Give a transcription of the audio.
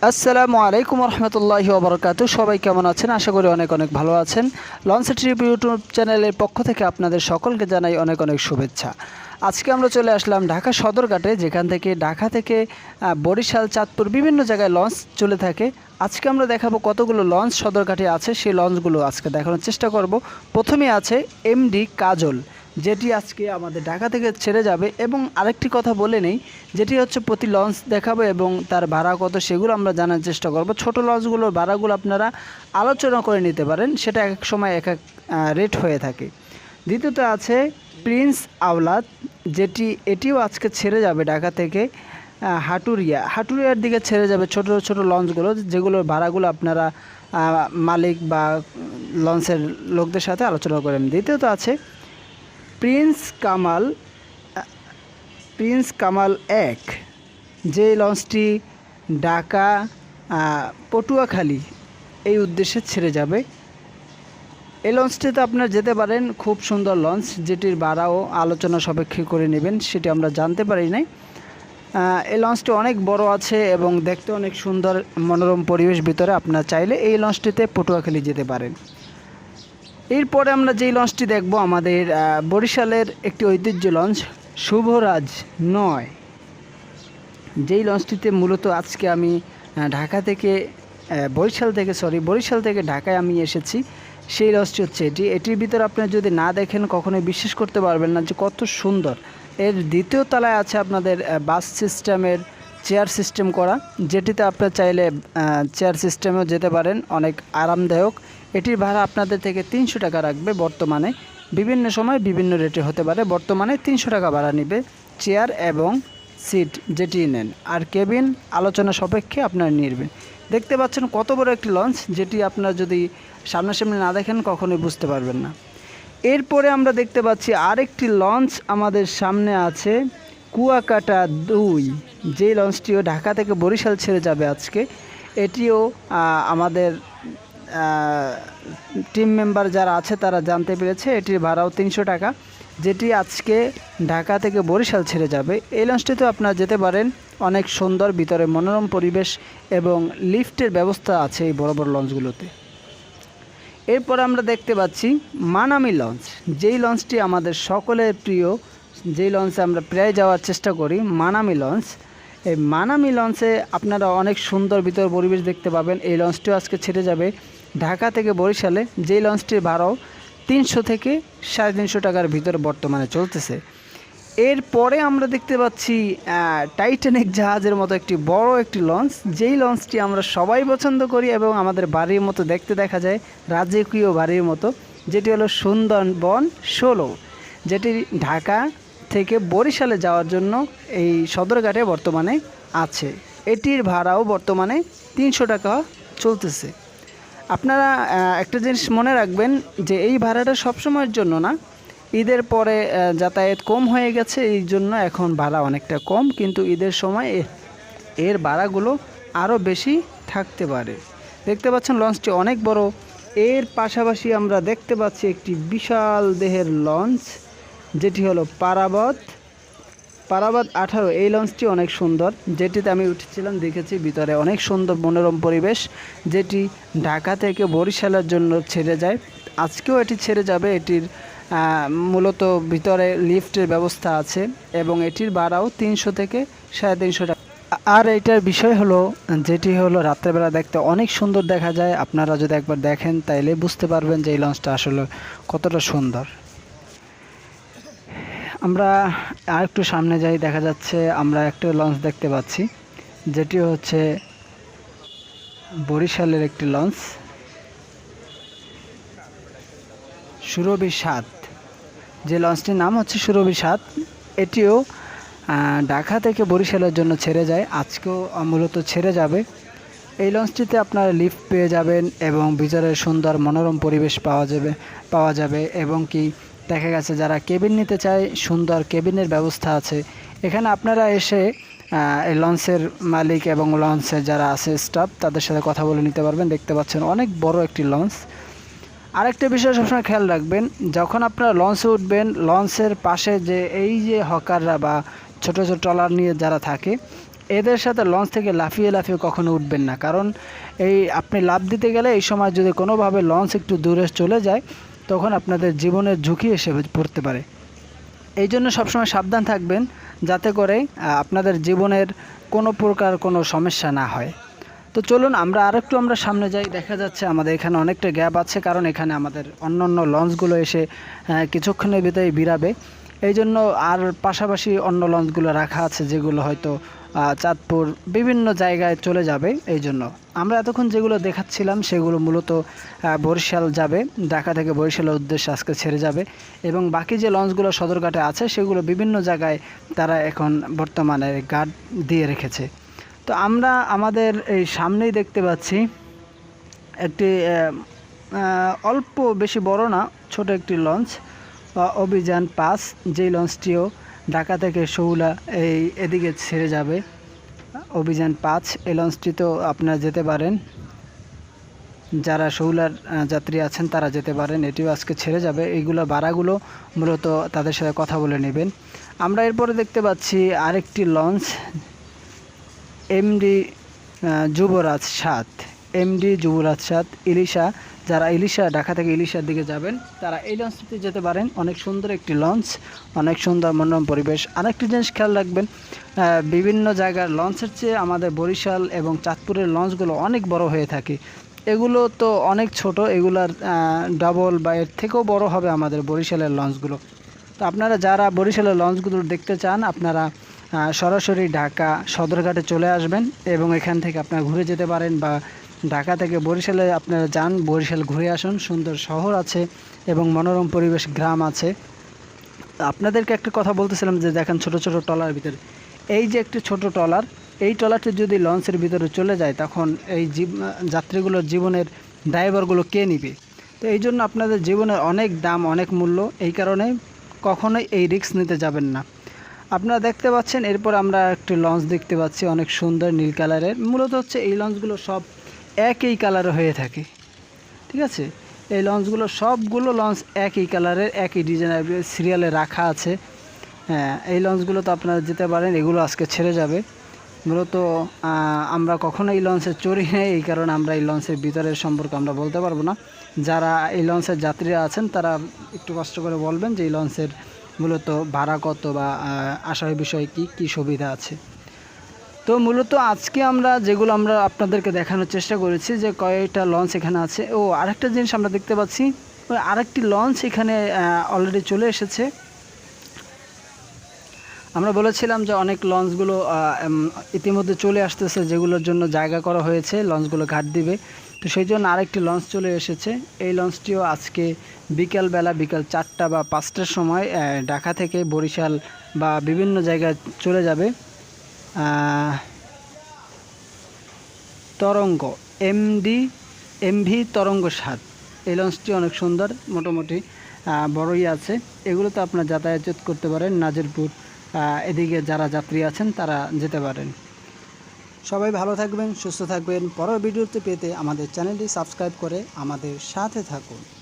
আসসালামু আলাইকুম রহমতুল্লাহি ওবরাকাতুহু। সবাই কেমন আছেন? আশা করি অনেক অনেক ভালো আছেন। লঞ্চ ট্রিপ ইউটিউব চ্যানেলের পক্ষ থেকে আপনাদের সকলকে জানাই অনেক অনেক শুভেচ্ছা। আজকে আমরা চলে আসলাম ঢাকা সদরঘাটে, যেখান থেকে ঢাকা থেকে বরিশাল, চাঁদপুর বিভিন্ন জায়গায় লঞ্চ চলে থাকে। আজকে আমরা দেখাবো কতগুলো লঞ্চ সদরঘাটে আছে, সেই লঞ্চগুলো আজকে দেখানোর চেষ্টা করব। প্রথমে আছে এমডি কাজল, যেটি আজকে আমাদের ঢাকা থেকে ছেড়ে যাবে। এবং আরেকটি কথা বলে নেই, যেটি হচ্ছে প্রতি লঞ্চ দেখাবো এবং তার ভাড়া কত সেগুলো আমরা জানার চেষ্টা করব। ছোট লঞ্চগুলোর ভাড়াগুলো আপনারা আলোচনা করে নিতে পারেন, সেটা এক এক সময় এক এক রেট হয়ে থাকে। দ্বিতীয়ত আছে প্রিন্স আওলাদ, এটিও আজকে ছেড়ে যাবে ঢাকা থেকে হাটুরিয়ার দিকে ছেড়ে যাবে। ছোট ছোট লঞ্চগুলো, যেগুলোর ভাড়াগুলো আপনারা মালিক বা লঞ্চের লোকদের সাথে আলোচনা করেন। দ্বিতীয়ত আছে প্রিন্স কামাল 1, যে লঞ্চটি ঢাকা পটুয়াখালী এই উদ্দেশ্যে ছেড়ে যাবে। এই লঞ্চটিতে আপনারা যেতে পারেন, খুব সুন্দর লঞ্চ, যেটির ভাড়াও আলোচনা সাপেক্ষে করে নেবেন, সেটি আমরা জানতে পারি নাই। এই লঞ্চটি অনেক বড় আছে এবং দেখতে অনেক সুন্দর, মনোরম পরিবেশ ভিতরে। আপনারা চাইলে এই লঞ্চটিতে পটুয়াখালী যেতে পারেন। এরপরে আমরা যেই লঞ্চটি দেখব, আমাদের বরিশালের একটি ঐতিহ্য লঞ্চ শুভরাজ 9, যেই লঞ্চটিতে মূলত আজকে আমি বরিশাল থেকে ঢাকায় আমি এসেছি। সেই লঞ্চটি হচ্ছে এটির ভিতরে আপনারা যদি না দেখেন কখনোই বিশ্বাস করতে পারবেন না যে কত সুন্দর। এর দ্বিতীয় তলায় আছে আপনাদের বাস সিস্টেমের চেয়ার সিস্টেম করা, যেটিতে আপনারা চাইলে চেয়ার সিস্টেমেও যেতে পারেন, অনেক আরামদায়ক। এটির ভাড়া আপনাদের থেকে 300 টাকা রাখবে। বর্তমানে বিভিন্ন সময় বিভিন্ন রেটে হতে পারে। বর্তমানে 300 টাকা ভাড়া নেবে চেয়ার এবং সিট যেটি নেন, আর কেবিন আলোচনা সাপেক্ষে আপনারা নেবেন। দেখতে পাচ্ছেন কত বড় একটি লঞ্চ, যেটি আপনারা যদি সামনাসামনি না দেখেন কখনোই বুঝতে পারবেন না। এরপরে আমরা দেখতে পাচ্ছি আরেকটি লঞ্চ আমাদের সামনে আছে, কুয়াকাটা 2, যে লঞ্চটিও ঢাকা থেকে বরিশাল ছেড়ে যাবে আজকে। এটিও আমাদের টিম মেম্বার যারা আছে তারা জানতে পেরেছে, এটির ভাড়াও 300 টাকা, যেটি আজকে ঢাকা থেকে বরিশাল ছেড়ে যাবে। এই লঞ্চটিতেও আপনারা যেতে পারেন, অনেক সুন্দর, ভিতরে মনোরম পরিবেশ এবং লিফটের ব্যবস্থা আছে এই বড় বড় লঞ্চগুলোতে। এরপর আমরা দেখতে পাচ্ছি মানামি লঞ্চ, যেই লঞ্চটি আমাদের সকলের প্রিয়, যেই লঞ্চে আমরা প্রায় যাওয়ার চেষ্টা করি, মানামি লঞ্চ। এই মানামি লঞ্চে আপনারা অনেক সুন্দর ভিতর পরিবেশ দেখতে পাবেন। এই লঞ্চটিও আজকে ছেড়ে যাবে ঢাকা থেকে বরিশালে, যেই লঞ্চটির ভাড়াও 300 থেকে 350 টাকার ভিতরে বর্তমানে চলতেছে। এরপরে আমরা দেখতে পাচ্ছি টাইটানিক জাহাজের মতো একটি বড় একটি লঞ্চ, যেই লঞ্চটি আমরা সবাই পছন্দ করি এবং আমাদের বাড়ির মতো দেখতে দেখা যায়, রাজকীয় বাড়ির মতো, যেটি হলো সুন্দরবন 16, যেটি ঢাকা থেকে বরিশালে যাওয়ার জন্য এই সদরঘাটে বর্তমানে আছে। এটির ভাড়াও বর্তমানে 300 টাকা চলতেছে। আপনারা একটা জিনিস মনে রাখবেন যে এই ভাড়াটা সবসময়ের জন্য না, ঈদের পরে যাতায়াত কম হয়ে গেছে, এই জন্য এখন ভাড়া অনেকটা কম, কিন্তু ঈদের সময় এর ভাড়াগুলো আরও বেশি থাকতে পারে। দেখতে পাচ্ছেন লঞ্চটি অনেক বড়। এর পাশাপাশি আমরা দেখতে পাচ্ছি একটি বিশাল দেহের লঞ্চ, যেটি হলো পারাবত 18। এই লঞ্চটি অনেক সুন্দর, যেটিতে আমি উঠেছিলাম, দেখেছি ভিতরে অনেক সুন্দর মনোরম পরিবেশ, যেটি ঢাকা থেকে বরিশালের জন্য ছেড়ে যায়। আজকেও এটি ছেড়ে যাবে। এটির মূলত ভিতরে লিফটের ব্যবস্থা আছে এবং এটির ভাড়াও 300 থেকে 350 টাকা। আর এটার বিষয় হলো, যেটি হলো রাত্রেবেলা দেখতে অনেক সুন্দর দেখা যায়। আপনারা যদি একবার দেখেন তাইলে বুঝতে পারবেন যে এই লঞ্চটা আসলে কতটা সুন্দর। আমরা আর একটু সামনে যাই, দেখা যাচ্ছে আমরা একটা লঞ্চ দেখতে পাচ্ছি, যেটি হচ্ছে বরিশালের একটি লঞ্চ, সুরভি 7, যে লঞ্চটির নাম হচ্ছে সুরভি 7। এটিও ঢাকা থেকে বরিশালের জন্য ছেড়ে যায়, আজকেও মূলত ছেড়ে যাবে। এই লঞ্চটিতে আপনারা লিফট পেয়ে যাবেন এবং ভিতরে সুন্দর মনোরম পরিবেশ পাওয়া যাবে এবং কি দেখা গেছে যারা কেবিন নিতে চায়, সুন্দর কেবিনের ব্যবস্থা আছে এখানে। আপনারা এসে এই লঞ্চের মালিক এবং লঞ্চের যারা আছে স্টাফ, তাদের সাথে কথা বলে নিতে পারবেন। দেখতে পাচ্ছেন অনেক বড় একটি লঞ্চ। আরেকটা বিষয় সবসময় খেয়াল রাখবেন, যখন আপনারা লঞ্চে উঠবেন, লঞ্চের পাশে যে এই যে হকাররা বা ছোটো ছোটো ট্রলার নিয়ে যারা থাকে, এদের সাথে লঞ্চ থেকে লাফিয়ে লাফিয়ে কখনো উঠবেন না, কারণ এই আপনি লাফ দিতে গেলে এই সময় যদি কোনোভাবে লঞ্চ একটু দূরে চলে যায় তখন আপনাদের জীবনের ঝুঁকি এসে পড়তে পারে। এই জন্য সবসময় সাবধান থাকবেন যাতে করে আপনাদের জীবনের কোনো প্রকার কোনো সমস্যা না হয়। তো চলুন আমরা আমরা সামনে যাই। দেখা যাচ্ছে আমাদের এখানে অনেকটা গ্যাপ আছে, কারণ এখানে আমাদের অন্য লঞ্চগুলো এসে কিছুক্ষণের ভিতরেই বিরাবে। এই জন্য আর পাশাপাশি অন্য লঞ্চগুলো রাখা আছে যেগুলো হয়তো চাঁদপুর বিভিন্ন জায়গায় চলে যাবে। এই জন্য আমরা এতক্ষণ যেগুলো দেখাচ্ছিলাম সেগুলো মূলত বরিশাল যাবে, ঢাকা থেকে বরিশালের উদ্দেশ্যে আজকে ছেড়ে যাবে, এবং বাকি যে লঞ্চগুলো সদরঘাটে আছে সেগুলো বিভিন্ন জায়গায় তারা এখন বর্তমানে গার্ড দিয়ে রেখেছে। তো আমরা আমাদের এই সামনেই দেখতে পাচ্ছি একটি অল্প বেশি বড় না, ছোট একটি লঞ্চ, অভিযান 5, যেই লঞ্চটিও ঢাকা থেকে শৌলা এদিকে ছেড়ে যাবে। অভিযান 5 এই লঞ্চটিতেও আপনারা যেতে পারেন, যারা শৌলার যাত্রী আছেন তারা যেতে পারেন। এটিও আজকে ছেড়ে যাবে। এইগুলো ভাড়াগুলো মূলত তাদের সাথে কথা বলে নেবেন। আমরা এরপরে দেখতে পাচ্ছি আরেকটি লঞ্চ, এমডি যুবরাজ 7, এমডি যুবরাজ 7 ইলিশা। যারা ইলিশা ঢাকা থেকে ইলিশার দিকে যাবেন তারা এই লঞ্চটিতে যেতে পারেন। অনেক সুন্দর একটি লঞ্চ, অনেক সুন্দর মনোরম পরিবেশ। আরেকটি জিনিস খেয়াল রাখবেন, বিভিন্ন জায়গার লঞ্চের চেয়ে আমাদের বরিশাল এবং চাঁদপুরের লঞ্চগুলো অনেক বড় হয়ে থাকে। এগুলো তো অনেক ছোট, এগুলার ডাবল বা এর থেকেও বড় হবে আমাদের বরিশালের লঞ্চগুলো। তো আপনারা যারা বরিশালের লঞ্চগুলো দেখতে চান আপনারা সরাসরি ঢাকা সদরঘাটে চলে আসবেন এবং এখান থেকে আপনারা ঘুরে যেতে পারেন, বা ঢাকা থেকে বরিশালে আপনারা যান, বরিশাল ঘুরে আসুন। সুন্দর শহর আছে এবং মনোরম পরিবেশ, গ্রাম আছে। আপনাদেরকে একটা কথা বলতেছিলাম যে দেখেন ছোট ছোট ট্রলার ভিতরে, এই যে একটি ছোট ট্রলার, এই ট্রলারটি যদি লঞ্চের ভিতরে চলে যায় তখন এই যাত্রীগুলোর জীবনের ড্রাইভারগুলো কে নিবে? তো এই জন্য আপনাদের জীবনের অনেক দাম, অনেক মূল্য, এই কারণে কখনোই এই রিস্ক নিতে যাবেন না। আপনারা দেখতে পাচ্ছেন এরপর আমরা একটি লঞ্চ দেখতে পাচ্ছি অনেক সুন্দর নীল কালারের। মূলত হচ্ছে এই লঞ্চগুলো সব একই কালারে হয়ে থাকে, ঠিক আছে? এই লঞ্চগুলো সবগুলো লঞ্চ একই কালারের, একই ডিজাইনের সিরিয়ালে রাখা আছে। হ্যাঁ, এই লঞ্চগুলো তো আপনারা যেতে পারেন, এগুলো আজকে ছেড়ে যাবে। মূলত আমরা কখনো এই লঞ্চে চড়ি নেই, এই কারণে আমরা এই লঞ্চের ভিতরের সম্পর্কে আমরা বলতে পারবো না। যারা এই লঞ্চের যাত্রীরা আছেন তারা একটু কষ্ট করে বলবেন যে এই লঞ্চের মূলত ভাড়া কত বা আসার বিষয়ে কি সুবিধা আছে। তো মূলত আজকে আমরা যেগুলো আমরা আপনাদেরকে দেখানোর চেষ্টা করেছি যে কয়েকটা লঞ্চ এখানে আছে। ও আরেকটা জিনিস আমরা দেখতে পাচ্ছি, ওই আরেকটি লঞ্চ এখানে অলরেডি চলে এসেছে। আমরা বলেছিলাম যে অনেক লঞ্চগুলো ইতিমধ্যে চলে আসতেছে, যেগুলোর জন্য জায়গা করা হয়েছে, লঞ্চগুলো ঘাট দিবে। তো সেই জন্য আরেকটি লঞ্চ চলে এসেছে। এই লঞ্চটিও আজকে বিকালবেলা, বিকাল 4টা বা 5টার সময় ঢাকা থেকে বরিশাল বা বিভিন্ন জায়গায় চলে যাবে। তরঙ্গ এমভি তরঙ্গ 7, এই লঞ্চটি অনেক সুন্দর, মোটামুটি বড়ই আছে। এগুলোতে আপনার যাতায়াত করতে পারেন, নাজিরপুর এদিকে যারা যাত্রী আছেন তারা যেতে পারেন। সবাই ভালো থাকবেন, সুস্থ থাকবেন। পরের ভিডিওতে পেতে আমাদের চ্যানেলটি সাবস্ক্রাইব করে আমাদের সাথে থাকুন।